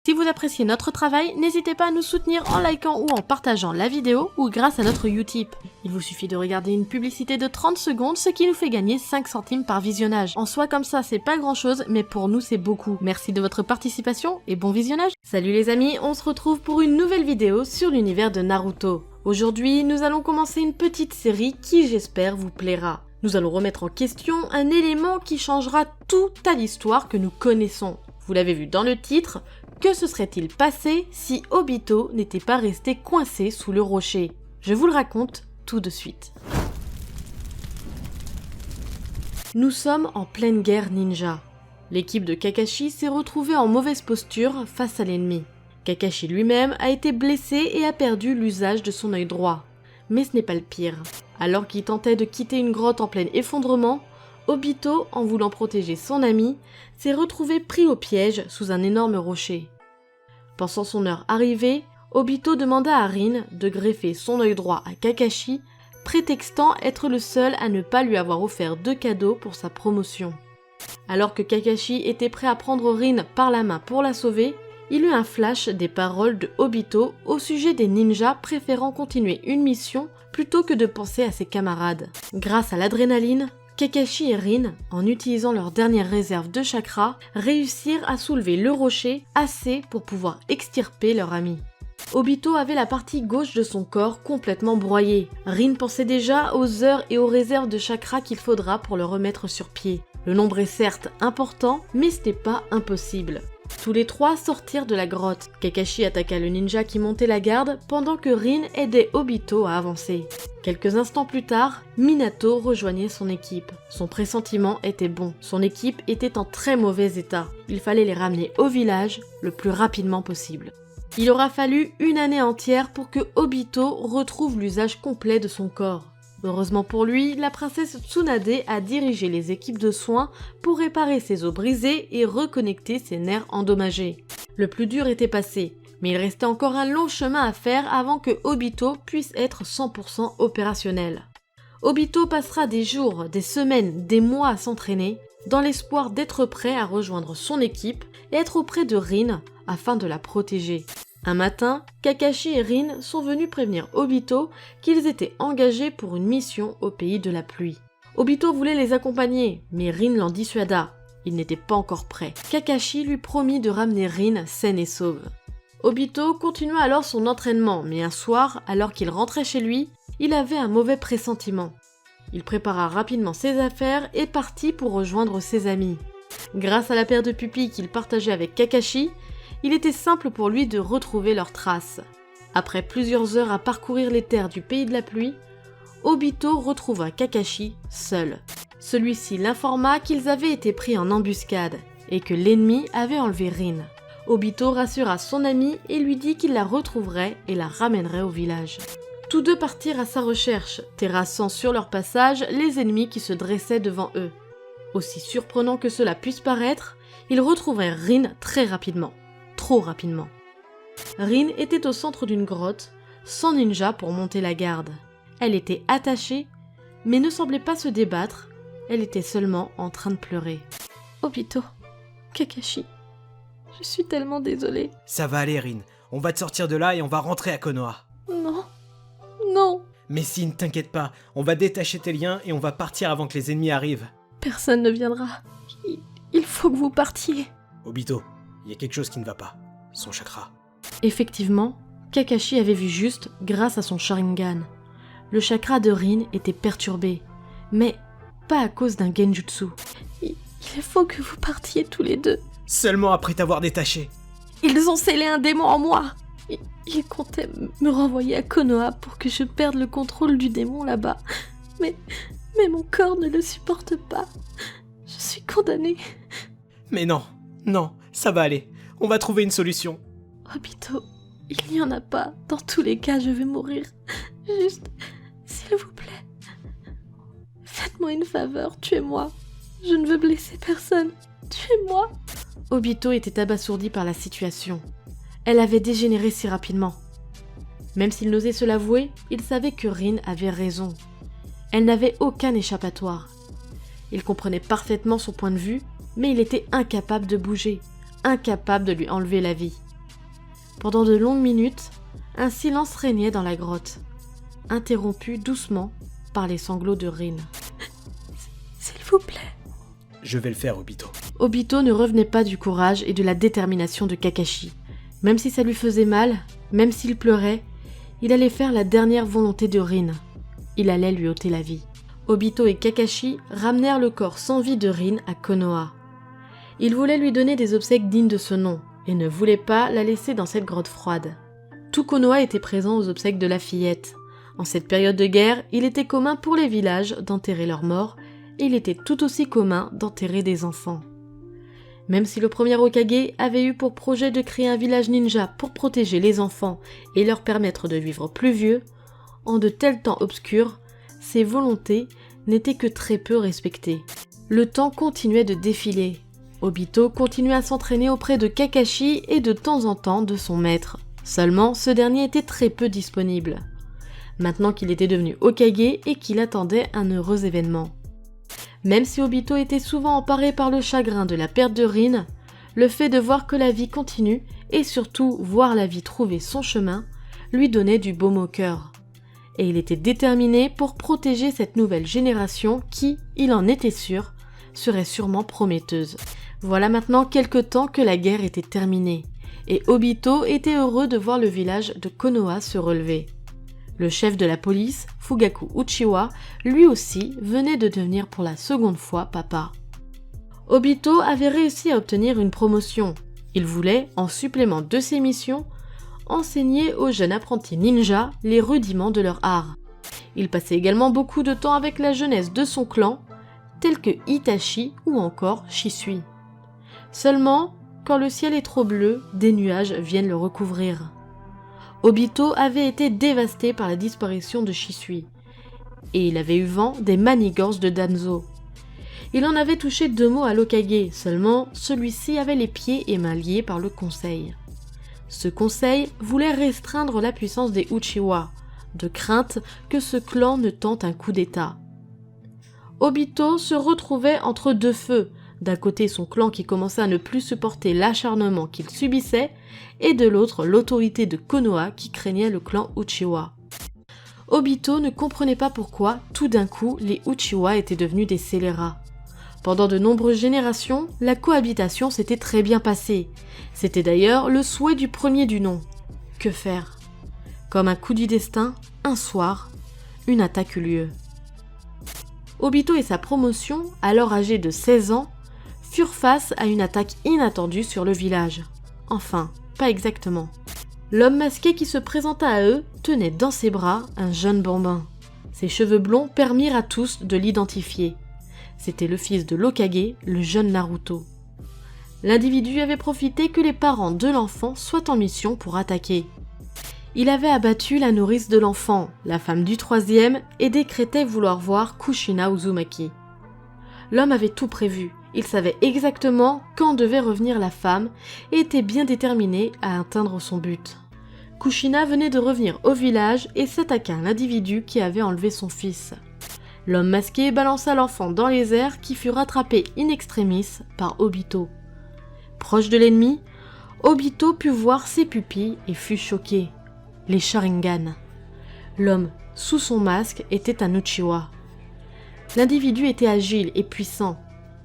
Si vous appréciez notre travail, n'hésitez pas à nous soutenir en likant ou en partageant la vidéo ou grâce à notre Utip. Il vous suffit de regarder une publicité de 30 secondes, ce qui nous fait gagner 5 centimes par visionnage. En soi comme ça, c'est pas grand chose, mais pour nous c'est beaucoup. Merci de votre participation et bon visionnage. Salut les amis, on se retrouve pour une nouvelle vidéo sur l'univers de Naruto. Aujourd'hui, nous allons commencer une petite série qui j'espère vous plaira. Nous allons remettre en question un élément qui changera toute à l'histoire que nous connaissons. Vous l'avez vu dans le titre, que se serait-il passé si Obito n'était pas resté coincé sous le rocher? Je vous le raconte tout de suite. Nous sommes en pleine guerre ninja. L'équipe de Kakashi s'est retrouvée en mauvaise posture face à l'ennemi. Kakashi lui-même a été blessé et a perdu l'usage de son œil droit. Mais ce n'est pas le pire. Alors qu'il tentait de quitter une grotte en plein effondrement, Obito, en voulant protéger son ami, s'est retrouvé pris au piège sous un énorme rocher. Pensant son heure arrivée, Obito demanda à Rin de greffer son œil droit à Kakashi, prétextant être le seul à ne pas lui avoir offert de cadeaux pour sa promotion. Alors que Kakashi était prêt à prendre Rin par la main pour la sauver, il eut un flash des paroles de Obito au sujet des ninjas préférant continuer une mission plutôt que de penser à ses camarades. Grâce à l'adrénaline, Kakashi et Rin, en utilisant leur dernière réserve de chakra, réussirent à soulever le rocher assez pour pouvoir extirper leur ami. Obito avait la partie gauche de son corps complètement broyée. Rin pensait déjà aux heures et aux réserves de chakra qu'il faudra pour le remettre sur pied. Le nombre est certes important, mais ce n'est pas impossible. Tous les trois sortirent de la grotte. Kakashi attaqua le ninja qui montait la garde pendant que Rin aidait Obito à avancer. Quelques instants plus tard, Minato rejoignait son équipe. Son pressentiment était bon. Son équipe était en très mauvais état. Il fallait les ramener au village le plus rapidement possible. Il aura fallu une année entière pour que Obito retrouve l'usage complet de son corps. Heureusement pour lui, la princesse Tsunade a dirigé les équipes de soins pour réparer ses os brisés et reconnecter ses nerfs endommagés. Le plus dur était passé, mais il restait encore un long chemin à faire avant que Obito puisse être 100% opérationnel. Obito passera des jours, des semaines, des mois à s'entraîner, dans l'espoir d'être prêt à rejoindre son équipe et être auprès de Rin afin de la protéger. Un matin, Kakashi et Rin sont venus prévenir Obito qu'ils étaient engagés pour une mission au pays de la pluie. Obito voulait les accompagner, mais Rin l'en dissuada. Il n'était pas encore prêt. Kakashi lui promit de ramener Rin saine et sauve. Obito continua alors son entraînement, mais un soir, alors qu'il rentrait chez lui, il avait un mauvais pressentiment. Il prépara rapidement ses affaires et partit pour rejoindre ses amis. Grâce à la paire de pupilles qu'il partageait avec Kakashi, il était simple pour lui de retrouver leurs traces. Après plusieurs heures à parcourir les terres du pays de la pluie, Obito retrouva Kakashi seul. Celui-ci l'informa qu'ils avaient été pris en embuscade et que l'ennemi avait enlevé Rin. Obito rassura son ami et lui dit qu'il la retrouverait et la ramènerait au village. Tous deux partirent à sa recherche, terrassant sur leur passage les ennemis qui se dressaient devant eux. Aussi surprenant que cela puisse paraître, ils retrouvèrent Rin très rapidement. Trop rapidement. Rin était au centre d'une grotte, sans ninja pour monter la garde. Elle était attachée, mais ne semblait pas se débattre, elle était seulement en train de pleurer. Obito, Kakashi, je suis tellement désolée. Ça va aller, Rin. On va te sortir de là et on va rentrer à Konoha. Non, non. Mais si, ne t'inquiète pas, on va détacher tes liens et on va partir avant que les ennemis arrivent. Personne ne viendra. Il faut que vous partiez. Obito, il y a quelque chose qui ne va pas. Son chakra. Effectivement, Kakashi avait vu juste grâce à son Sharingan. Le chakra de Rin était perturbé, mais pas à cause d'un genjutsu. Il faut que vous partiez tous les deux. Seulement après t'avoir détaché. Ils ont scellé un démon en moi. Ils comptaient me renvoyer à Konoha pour que je perde le contrôle du démon là-bas. Mais mon corps ne le supporte pas. Je suis condamnée. Mais non, ça va aller. On va trouver une solution. Obito, il n'y en a pas. Dans tous les cas, je vais mourir. Juste, s'il vous plaît, faites-moi une faveur, tuez-moi. Je ne veux blesser personne. Tuez-moi. Obito était abasourdi par la situation. Elle avait dégénéré si rapidement. Même s'il n'osait se l'avouer, il savait que Rin avait raison. Elle n'avait aucun échappatoire. Il comprenait parfaitement son point de vue, mais il était incapable de bouger, incapable de lui enlever la vie. Pendant de longues minutes, un silence régnait dans la grotte, interrompu doucement par les sanglots de Rin. « S'il vous plaît. » Je vais le faire, Obito. Obito ne revenait pas du courage et de la détermination de Kakashi. Même si ça lui faisait mal, même s'il pleurait, il allait faire la dernière volonté de Rin. Il allait lui ôter la vie. Obito et Kakashi ramenèrent le corps sans vie de Rin à Konoha. Ils voulaient lui donner des obsèques dignes de ce nom et ne voulaient pas la laisser dans cette grotte froide. Tout Konoha était présent aux obsèques de la fillette. En cette période de guerre, il était commun pour les villages d'enterrer leurs morts et il était tout aussi commun d'enterrer des enfants. Même si le premier Hokage avait eu pour projet de créer un village ninja pour protéger les enfants et leur permettre de vivre plus vieux, en de tels temps obscurs, ses volontés n'étaient que très peu respectées. Le temps continuait de défiler. Obito continuait à s'entraîner auprès de Kakashi et de temps en temps de son maître. Seulement, ce dernier était très peu disponible. Maintenant qu'il était devenu Hokage et qu'il attendait un heureux événement. Même si Obito était souvent emparé par le chagrin de la perte de Rin, le fait de voir que la vie continue et surtout voir la vie trouver son chemin lui donnait du baume au cœur. Et il était déterminé pour protéger cette nouvelle génération qui, il en était sûr, serait sûrement prometteuse. Voilà maintenant quelque temps que la guerre était terminée, et Obito était heureux de voir le village de Konoha se relever. Le chef de la police, Fugaku Uchiwa, lui aussi venait de devenir pour la seconde fois papa. Obito avait réussi à obtenir une promotion. Il voulait, en supplément de ses missions, enseigner aux jeunes apprentis ninjas les rudiments de leur art. Il passait également beaucoup de temps avec la jeunesse de son clan, tels que Itachi ou encore Shisui. Seulement, quand le ciel est trop bleu, des nuages viennent le recouvrir. Obito avait été dévasté par la disparition de Shisui, et il avait eu vent des manigances de Danzo. Il en avait touché 2 mots à l'Hokage, seulement celui-ci avait les pieds et mains liés par le conseil. Ce conseil voulait restreindre la puissance des Uchiwa, de crainte que ce clan ne tente un coup d'état. Obito se retrouvait entre 2 feux, d'un côté son clan qui commençait à ne plus supporter l'acharnement qu'il subissait, et de l'autre l'autorité de Konoha qui craignait le clan Uchiwa. Obito ne comprenait pas pourquoi, tout d'un coup, les Uchiwa étaient devenus des scélérats. Pendant de nombreuses générations, la cohabitation s'était très bien passée. C'était d'ailleurs le souhait du premier du nom. Que faire ? Comme un coup du destin, un soir, une attaque eut lieu. Obito et sa promotion, alors âgés de 16 ans, furent face à une attaque inattendue sur le village. Enfin, pas exactement. L'homme masqué qui se présenta à eux tenait dans ses bras un jeune bambin. Ses cheveux blonds permirent à tous de l'identifier. C'était le fils de l'Hokage, le jeune Naruto. L'individu avait profité que les parents de l'enfant soient en mission pour attaquer. Il avait abattu la nourrice de l'enfant, la femme du 3e, et décrétait vouloir voir Kushina Uzumaki. L'homme avait tout prévu. Il savait exactement quand devait revenir la femme et était bien déterminé à atteindre son but. Kushina venait de revenir au village et s'attaqua à l'individu qui avait enlevé son fils. L'homme masqué balança l'enfant dans les airs qui fut rattrapé in extremis par Obito. Proche de l'ennemi, Obito put voir ses pupilles et fut choqué. Les Sharingan. L'homme, sous son masque, était un Uchiwa. L'individu était agile et puissant.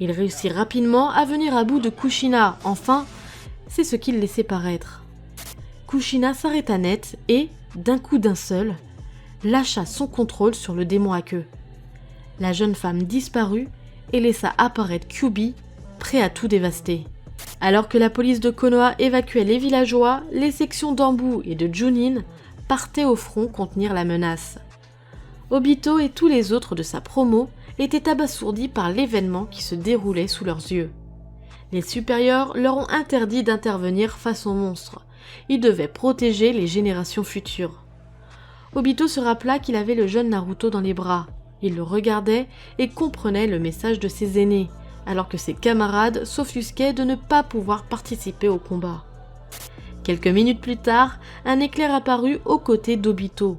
Il réussit rapidement à venir à bout de Kushina, enfin, c'est ce qu'il laissait paraître. Kushina s'arrêta net et, d'un coup d'un seul, lâcha son contrôle sur le démon à queue. La jeune femme disparut et laissa apparaître Kyuubi, prêt à tout dévaster. Alors que la police de Konoha évacuait les villageois, les sections d'Anbu et de Junin partaient au front contenir la menace. Obito et tous les autres de sa promo étaient abasourdis par l'événement qui se déroulait sous leurs yeux. Les supérieurs leur ont interdit d'intervenir face aux monstres. Ils devaient protéger les générations futures. Obito se rappela qu'il avait le jeune Naruto dans les bras. Il le regardait et comprenait le message de ses aînés, alors que ses camarades s'offusquaient de ne pas pouvoir participer au combat. Quelques minutes plus tard, un éclair apparut aux côtés d'Obito.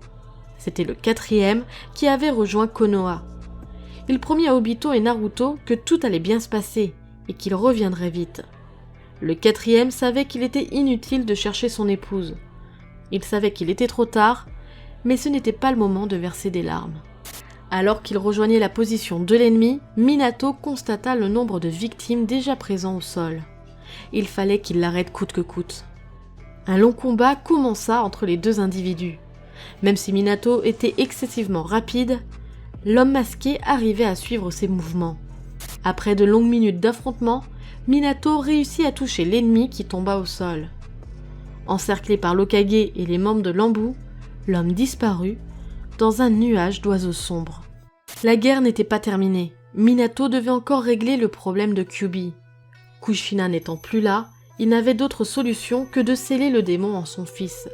C'était le 4e qui avait rejoint Konoha. Il promit à Obito et Naruto que tout allait bien se passer et qu'il reviendrait vite. Le 4e savait qu'il était inutile de chercher son épouse. Il savait qu'il était trop tard, mais ce n'était pas le moment de verser des larmes. Alors qu'il rejoignait la position de l'ennemi, Minato constata le nombre de victimes déjà présents au sol. Il fallait qu'il l'arrête coûte que coûte. Un long combat commença entre les deux individus. Même si Minato était excessivement rapide, l'homme masqué arrivait à suivre ses mouvements. Après de longues minutes d'affrontement, Minato réussit à toucher l'ennemi qui tomba au sol. Encerclé par l'Hokage et les membres de l'Anbu, l'homme disparut dans un nuage d'oiseaux sombres. La guerre n'était pas terminée. Minato devait encore régler le problème de Kyuubi. Kushina n'étant plus là, il n'avait d'autre solution que de sceller le démon en son fils.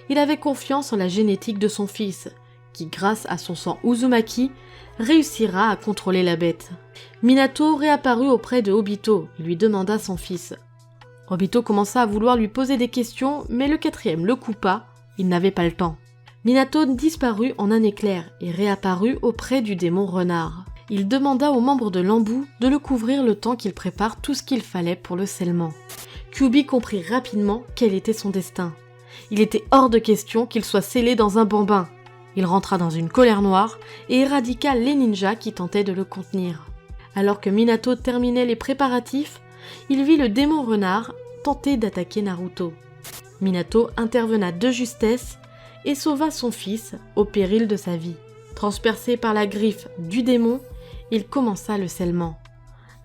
Il avait confiance en la génétique de son fils, qui grâce à son sang Uzumaki, réussira à contrôler la bête. Minato réapparut auprès de Obito et lui demanda son fils. Obito commença à vouloir lui poser des questions, mais le 4e le coupa, il n'avait pas le temps. Minato disparut en un éclair et réapparut auprès du démon renard. Il demanda aux membres de l'Anbu de le couvrir le temps qu'il prépare tout ce qu'il fallait pour le scellement. Kyuubi comprit rapidement quel était son destin. Il était hors de question qu'il soit scellé dans un bambin. Il rentra dans une colère noire et éradiqua les ninjas qui tentaient de le contenir. Alors que Minato terminait les préparatifs, il vit le démon renard tenter d'attaquer Naruto. Minato intervena de justesse et sauva son fils au péril de sa vie. Transpercé par la griffe du démon, il commença le scellement.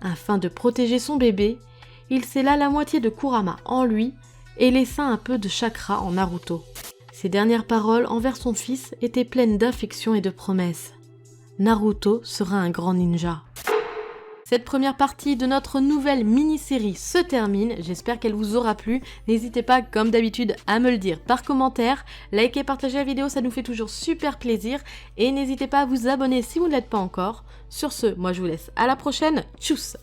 Afin de protéger son bébé, il scella la moitié de Kurama en lui et laissa un peu de chakra en Naruto. Ses dernières paroles envers son fils étaient pleines d'affection et de promesses. Naruto sera un grand ninja. Cette première partie de notre nouvelle mini-série se termine, j'espère qu'elle vous aura plu. N'hésitez pas, comme d'habitude, à me le dire par commentaire. Likez et partagez la vidéo, ça nous fait toujours super plaisir. Et n'hésitez pas à vous abonner si vous ne l'êtes pas encore. Sur ce, moi je vous laisse à la prochaine. Tchuss!